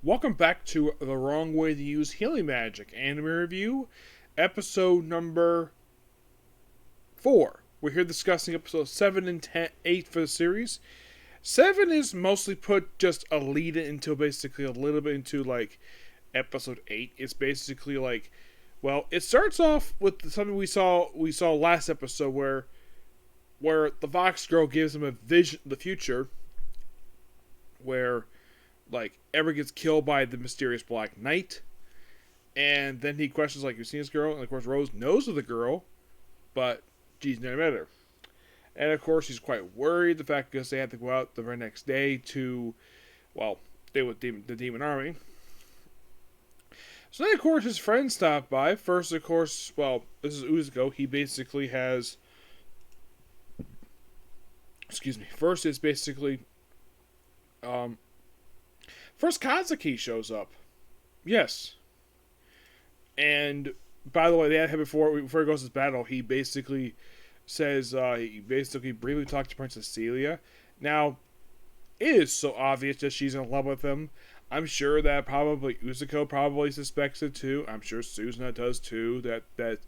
Welcome back to The Wrong Way to Use Healing Magic Anime Review, episode number 4. We're here discussing episodes 7 and 8 for the series. 7 is mostly put just a lead into basically a little bit into like episode 8. It's basically like, well, it starts off with something we saw last episode where the Vox girl gives him a vision of the future where like Ever gets killed by the mysterious Black Knight, and then he questions like, "You seen this girl?" And of course Rose knows of the girl, but she's never met her. And of course she's quite worried the fact because they had to go out the very next day to, well, deal with the demon army. So then of course his friends stop by. First, of course, well, this is Uzuko. He basically has, excuse me. First is basically, first Kazuki shows up. Yes. And by the way, they had him before he goes to battle. He basically says he basically briefly talked to Princess Celia. Now, it is so obvious that she's in love with him. I'm sure that probably Uzuko probably suspects it too. I'm sure Suzuna does too. That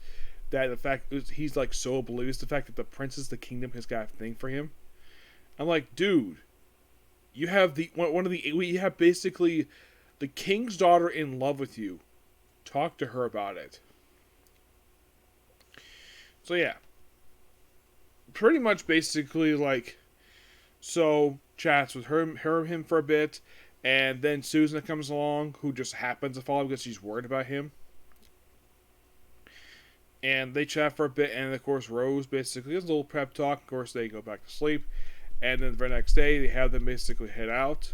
the fact he's like so oblivious to the fact that the Princess of the Kingdom has got a thing for him. I'm like, dude, you have you have basically the king's daughter in love with you. Talk to her about it. So yeah, pretty much basically like, so chats with him for a bit, and then Suzuna comes along, who just happens to follow because she's worried about him. And they chat for a bit, and of course Rose basically has a little prep talk. Of course they go back to sleep. And then the very next day, they have them basically head out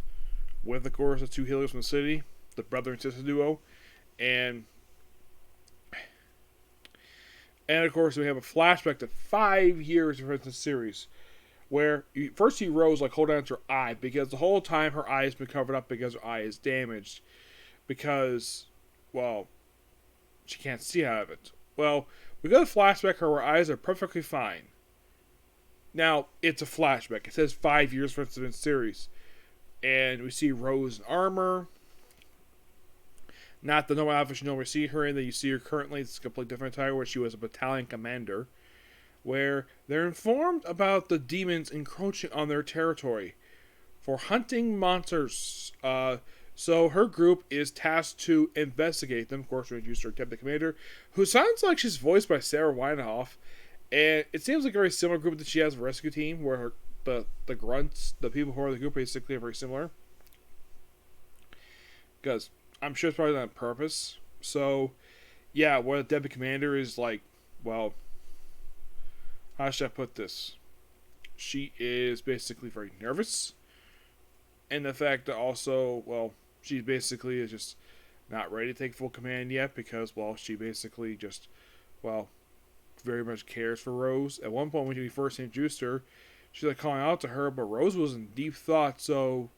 with, of course, the two healers from the city, the brother and sister duo. And of course, we have a flashback to 5 years of the series, where first you see Rose like hold on to her eye, because the whole time her eye has been covered up because her eye is damaged. Because, well, she can't see out of it. Well, we got a flashback her eyes are perfectly fine. Now, it's a flashback. It says 5 years for the series. And we see Rose in armor. Not the normal outfit you normally see her in that you see her currently. It's a completely different attire where she was a battalion commander. Where they're informed about the demons encroaching on their territory for hunting monsters. So her group is tasked to investigate them. Of course, we introduce her deputy commander, who sounds like she's voiced by Sarah Winehoff. And it seems like a very similar group that she has a rescue team, where the grunts, the people who are the group, basically are very similar. Because I'm sure it's probably not on purpose. So, yeah, what a deputy commander is like, well, how should I put this? She is basically very nervous. And the fact that also, well, she basically is just not ready to take full command yet because, well, she basically just, well, very much cares for Rose. At one point when we first introduced her, she's like calling out to her, but Rose was in deep thought, so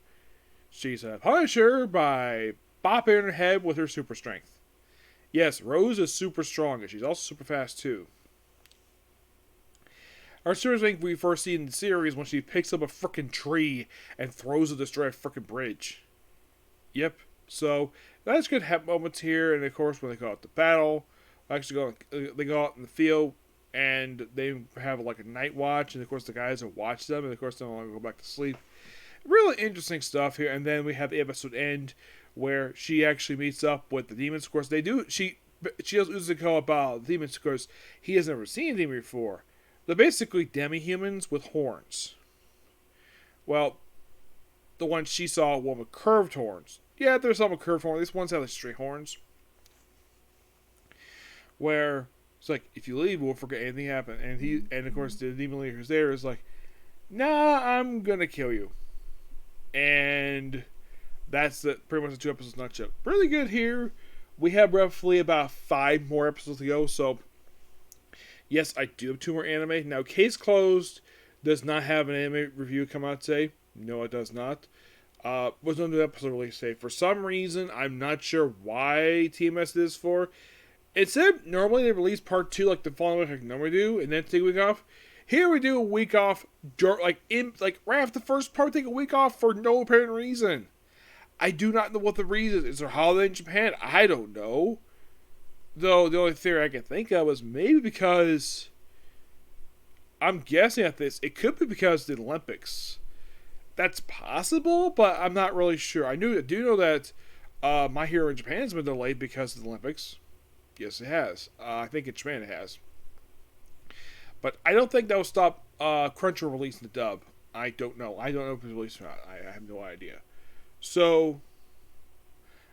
she said, "Punish her by bopping her head with her super strength." Yes, Rose is super strong, and she's also super fast too. Our super strength we first see in the series when she picks up a freaking tree and throws it to destroy a freaking bridge. Yep. So that's good moments here, and of course when they go out to battle. Actually, they go out in the field and they have like a night watch, and of course the guys will watch them, and of course they don't want to go back to sleep. Really interesting stuff here, and then we have the episode end where she actually meets up with the demons. Of course, they do. She tells Uzuko about the demons because he has never seen them before. They're basically demi-humans with horns. Well, the one she saw were with curved horns. Yeah, there's some with curved horns. These ones have the straight horns. Where it's like, if you leave, we'll forget anything happened. And of course the demon leader who's there is like, "Nah, I'm gonna kill you." And that's pretty much the 2 episodes nutshell. Really good here. We have roughly about 5 more episodes to go, so yes, I do have 2 more anime. Now, Case Closed does not have an anime review come out today. No, it does not. Was no new episode release today. For some reason, I'm not sure why TMS did this for. It said normally they release part 2 like the following week, like normally do, and then take a week off. Here we do a week off, like right after the first part, take a week off for no apparent reason. I do not know what the reason is. Is there a holiday in Japan? I don't know. Though the only theory I can think of is maybe because I'm guessing at this. It could be because of the Olympics. That's possible, but I'm not really sure. I do know that My Hero in Japan has been delayed because of the Olympics. Yes, it has. I think in Japan it has. But I don't think that will stop Crunchyroll releasing the dub. I don't know. I don't know if it's released or not. I have no idea. So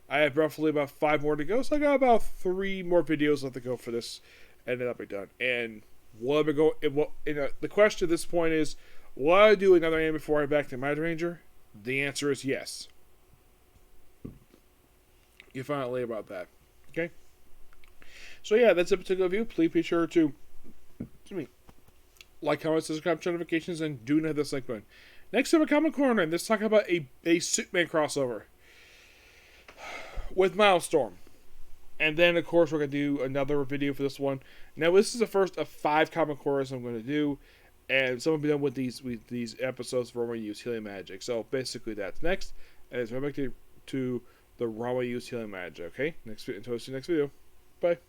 I have roughly about 5 more to go. So I got about 3 more videos left to go for this, and then I'll be done. And will I go? The question at this point is, will I do another anime before I back to Mighty Ranger? The answer is yes. You'll find out later about that. Okay. So yeah, that's a particular review. Please be sure to like, comment, subscribe, turn notifications, and do hit this like button. Next up, a Comic Corner, and let's talk about a Superman crossover with Milestorm. And then, of course, we're going to do another video for this one. Now, this is the first of 5 Comic Corners I'm going to do, and some will be done with these episodes for Ranma Use Healing Magic. So, basically, that's next. And it's right back to the Ranma Use Healing Magic, okay? Until I see you next video. Bye.